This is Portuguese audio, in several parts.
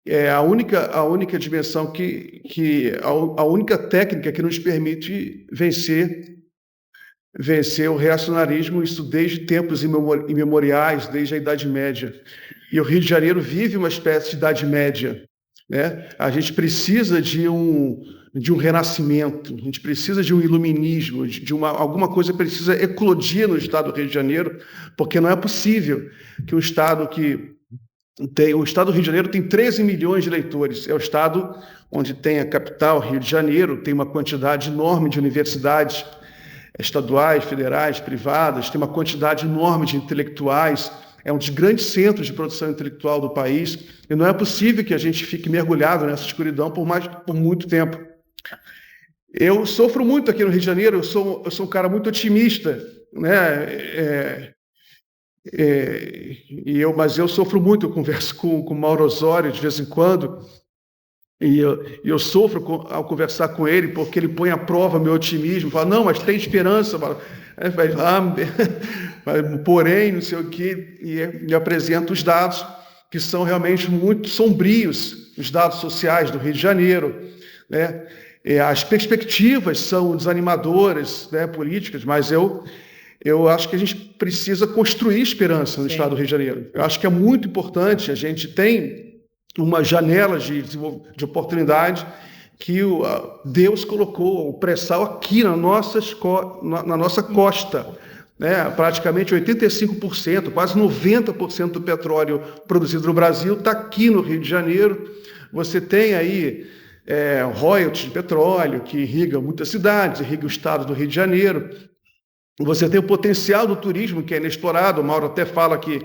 é a única dimensão a única técnica que nos permite vencer o reacionarismo, isso desde tempos imemoriais, desde a Idade Média. E o Rio de Janeiro vive uma espécie de Idade Média, né? A gente precisa de um renascimento, a gente precisa de um iluminismo, alguma coisa precisa eclodir no estado do Rio de Janeiro, porque não é possível que o estado do Rio de Janeiro tem 13 milhões de eleitores, é o estado onde tem a capital, Rio de Janeiro, tem uma quantidade enorme de universidades estaduais, federais, privadas, tem uma quantidade enorme de intelectuais, é um dos grandes centros de produção intelectual do país, e não é possível que a gente fique mergulhado nessa escuridão por muito tempo. Eu sofro muito aqui no Rio de Janeiro, eu sou um cara muito otimista, né? Mas eu sofro muito, eu converso com o Mauro Osório de vez em quando, e eu sofro ao conversar com ele, porque ele põe à prova meu otimismo, fala, não, mas tem esperança, porém, não sei o quê, e apresenta os dados que são realmente muito sombrios, os dados sociais do Rio de Janeiro, né? As perspectivas são desanimadoras, né, políticas, mas eu acho que a gente precisa construir esperança no estado do Rio de Janeiro. Eu acho que é muito importante, a gente tem uma janela de oportunidade que Deus colocou o pré-sal aqui na nossa costa, né? Praticamente 85%, quase 90% do petróleo produzido no Brasil está aqui no Rio de Janeiro. Você tem aí royalties de petróleo que irriga muitas cidades, irriga o estado do Rio de Janeiro. Você tem o potencial do turismo que é inexplorado, o Mauro até fala que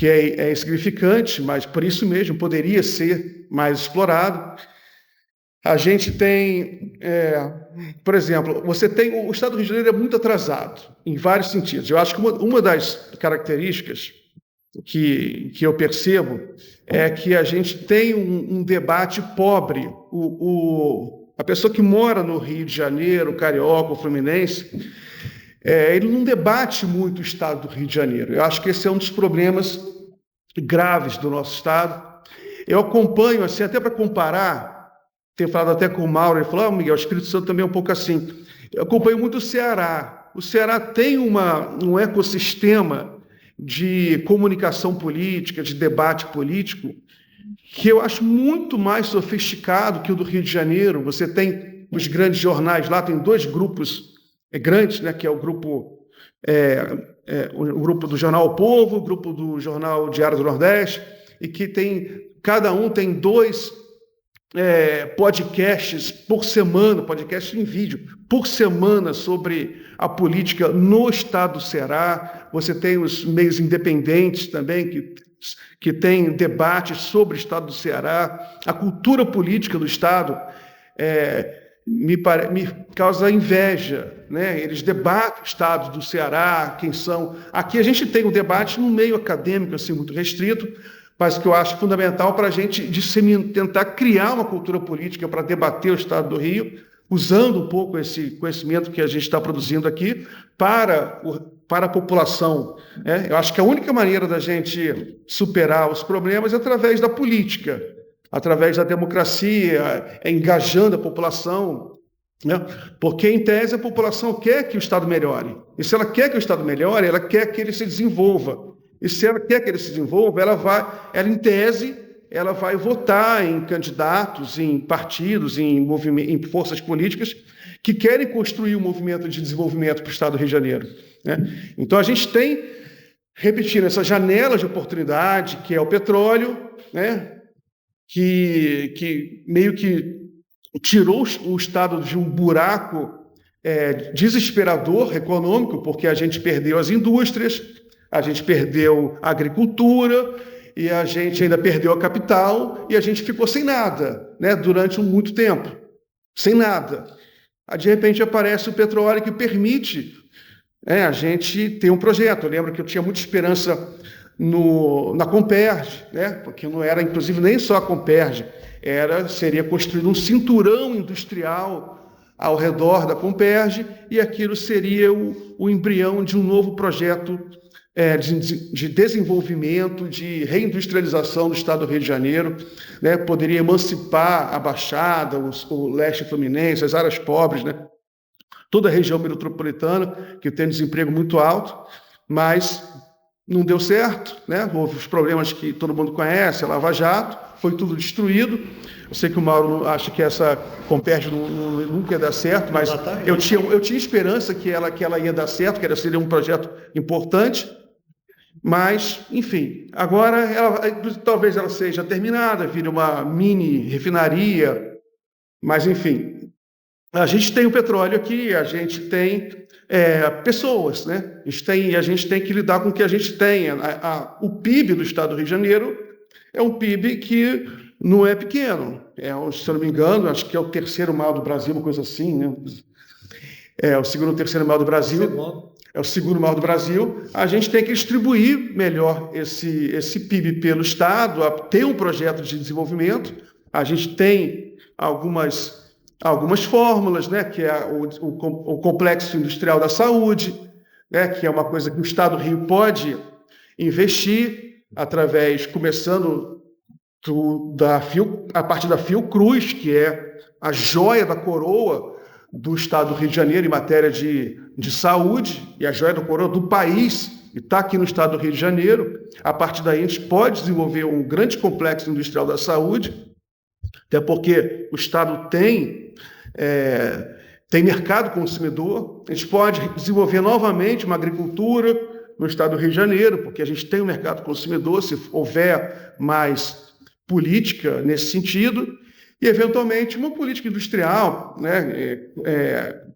é insignificante, mas por isso mesmo poderia ser mais explorado. A gente tem, por exemplo, o estado do Rio de Janeiro é muito atrasado, em vários sentidos. Eu acho que uma das características que eu percebo é que a gente tem um debate pobre. A pessoa que mora no Rio de Janeiro, o carioca, o fluminense, ele não debate muito o estado do Rio de Janeiro. Eu acho que esse é um dos problemas graves do nosso estado. Eu acompanho, assim, até para comparar, tenho falado até com o Mauro, ele falou, Miguel, o Espírito Santo também é um pouco assim. Eu acompanho muito o Ceará. O Ceará tem um ecossistema de comunicação política, de debate político, que eu acho muito mais sofisticado que o do Rio de Janeiro. Você tem os grandes jornais lá, tem dois grupos grandes, né, que é o grupo do Jornal O Povo, o grupo do Jornal Diário do Nordeste, e que cada um tem dois podcasts por semana, podcast em vídeo, por semana sobre a política no estado do Ceará. Você tem os meios independentes também, que têm debates sobre o estado do Ceará. A cultura política do estado me causa inveja, né? Eles debatem o estado do Ceará, quem são. Aqui a gente tem um debate no meio acadêmico, assim, muito restrito, mas que eu acho fundamental para a gente tentar criar uma cultura política para debater o estado do Rio, usando um pouco esse conhecimento que a gente está produzindo aqui para a população, né? Eu acho que a única maneira da gente superar os problemas é através da política, através da democracia, engajando a população, né? Porque, em tese, a população quer que o Estado melhore. E se ela quer que o Estado melhore, ela quer que ele se desenvolva. E se ela quer que ele se desenvolva, ela em tese, ela vai votar em candidatos, em partidos, em forças políticas que querem construir um movimento de desenvolvimento para o Estado do Rio de Janeiro, né? Então, a gente tem, repetindo, essa janela de oportunidade, que é o petróleo, né? Que meio que tirou o Estado de um buraco desesperador econômico, porque a gente perdeu as indústrias, a gente perdeu a agricultura, e a gente ainda perdeu a capital, e a gente ficou sem nada, né, durante muito tempo, sem nada. Aí, de repente, aparece o petróleo que permite a gente ter um projeto. Eu lembro que eu tinha muita esperança na Comperj, né? Porque não era, inclusive, nem só a Comperj, seria construído um cinturão industrial ao redor da Comperj, e aquilo seria o embrião de um novo projeto de desenvolvimento, de reindustrialização do Estado do Rio de Janeiro, né? Poderia emancipar a Baixada, o leste fluminense, as áreas pobres, né? Toda a região metropolitana, que tem desemprego muito alto, mas não deu certo, né? Houve os problemas que todo mundo conhece, a Lava Jato, foi tudo destruído. Eu sei que o Mauro acha que essa Comperj nunca ia dar certo, mas eu tinha esperança que ela ia dar certo, que ela seria um projeto importante, mas, enfim, agora talvez ela seja terminada, vire uma mini refinaria, mas, enfim, a gente tem o petróleo aqui, a gente tem pessoas, né? A gente tem que lidar com o que a gente tem. O PIB do Estado do Rio de Janeiro é um PIB que não é pequeno. Se eu não me engano, acho que é o terceiro maior do Brasil, uma coisa assim, né? É o segundo ou terceiro maior do Brasil. É o segundo maior do Brasil. A gente tem que distribuir melhor esse PIB pelo Estado, ter um projeto de desenvolvimento. A gente tem algumas fórmulas, né, que é o complexo industrial da saúde, né, que é uma coisa que o Estado do Rio pode investir começando a partir da Fiocruz, que é a joia da coroa do Estado do Rio de Janeiro em matéria de saúde, e a joia da coroa do país, e está aqui no Estado do Rio de Janeiro. A partir daí a gente pode desenvolver um grande complexo industrial da saúde, até porque o Estado tem mercado consumidor. A gente pode desenvolver novamente uma agricultura no Estado do Rio de Janeiro, porque a gente tem um mercado consumidor, se houver mais política nesse sentido, e, eventualmente, uma política industrial, né,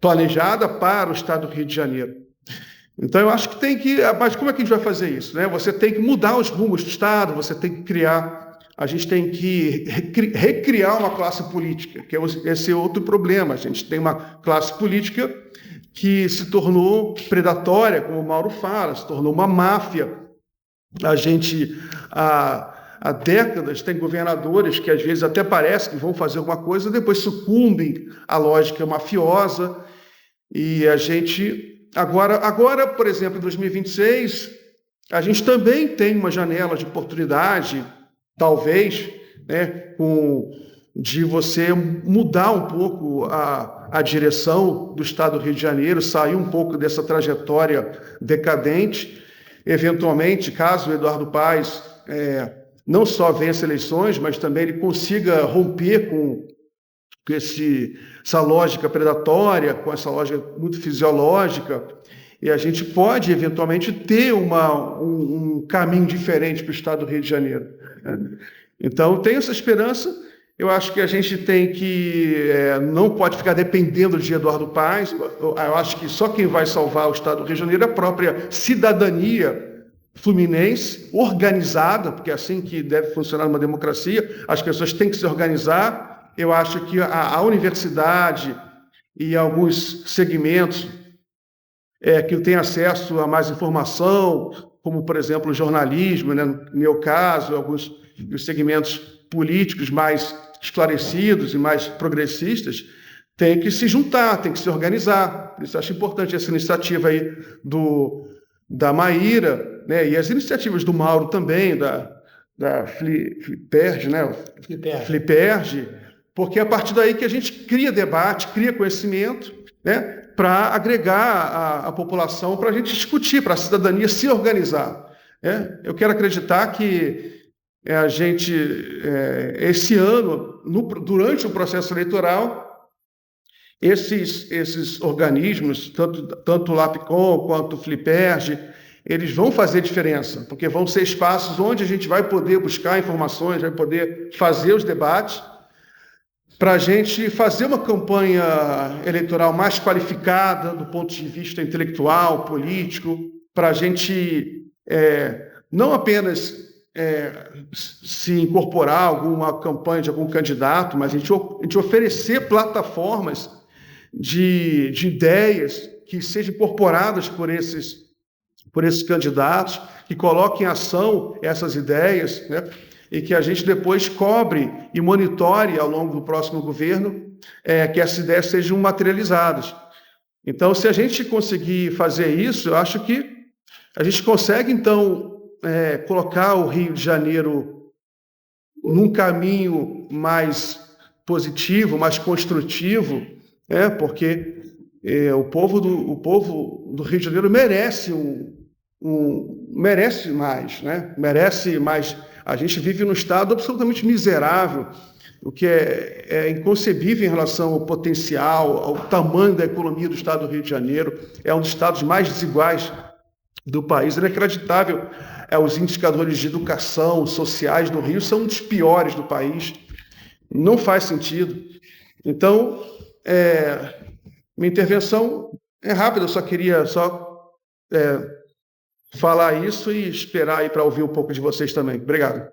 planejada para o Estado do Rio de Janeiro. Então, eu acho que tem que... Mas como é que a gente vai fazer isso, né? Você tem que mudar os rumos do Estado, você tem que criar... A gente tem que recriar uma classe política, que esse é outro problema. A gente tem uma classe política que se tornou predatória, como o Mauro fala, se tornou uma máfia. A gente, há décadas, tem governadores que às vezes até parece que vão fazer alguma coisa, depois sucumbem à lógica mafiosa. E a gente... Agora, por exemplo, em 2026, a gente também tem uma janela de oportunidade, talvez, né, de você mudar um pouco a direção do Estado do Rio de Janeiro, sair um pouco dessa trajetória decadente. Eventualmente, caso o Eduardo Paes não só vença eleições, mas também ele consiga romper com essa lógica predatória, com essa lógica muito fisiológica, e a gente pode, eventualmente, ter um caminho diferente para o Estado do Rio de Janeiro. Então, eu tenho essa esperança. Eu acho que a gente tem que... não pode ficar dependendo de Eduardo Paes. Eu acho que só quem vai salvar o Estado do Rio de Janeiro é a própria cidadania fluminense, organizada, porque é assim que deve funcionar uma democracia. As pessoas têm que se organizar. Eu acho que a universidade e alguns segmentos que têm acesso a mais informação, como, por exemplo, o jornalismo, né? No meu caso, alguns dos segmentos políticos mais esclarecidos e mais progressistas, têm que se juntar, têm que se organizar. Por isso eu acho importante essa iniciativa aí da Maíra, né? E as iniciativas do Mauro também, da Fliperj, né? Fliperj, porque é a partir daí que a gente cria debate, cria conhecimento, né? Para agregar a população, para a gente discutir, para a cidadania se organizar. Eu quero acreditar que a gente, esse ano, durante o processo eleitoral, esses organismos, tanto o LAPCOM quanto o Fliperj, eles vão fazer diferença, porque vão ser espaços onde a gente vai poder buscar informações, vai poder fazer os debates, para a gente fazer uma campanha eleitoral mais qualificada do ponto de vista intelectual, político, para a gente não apenas se incorporar a alguma campanha de algum candidato, mas a gente oferecer plataformas de ideias que sejam incorporadas por esses candidatos, que coloquem em ação essas ideias, né? E que a gente depois cobre e monitore ao longo do próximo governo que essas ideias sejam materializadas. Então, se a gente conseguir fazer isso, eu acho que A gente consegue, então, colocar o Rio de Janeiro num caminho mais positivo, mais construtivo, porque o povo do Rio de Janeiro merece merece mais, né? Merece mais. A gente vive num estado absolutamente miserável, o que é inconcebível em relação ao potencial, ao tamanho da economia do estado do Rio de Janeiro. É um dos estados mais desiguais do país. É inacreditável. Os indicadores de educação sociais do Rio são um dos piores do país. Não faz sentido. Então, minha intervenção é rápida, eu só queria falar isso e esperar aí para ouvir um pouco de vocês também. Obrigado.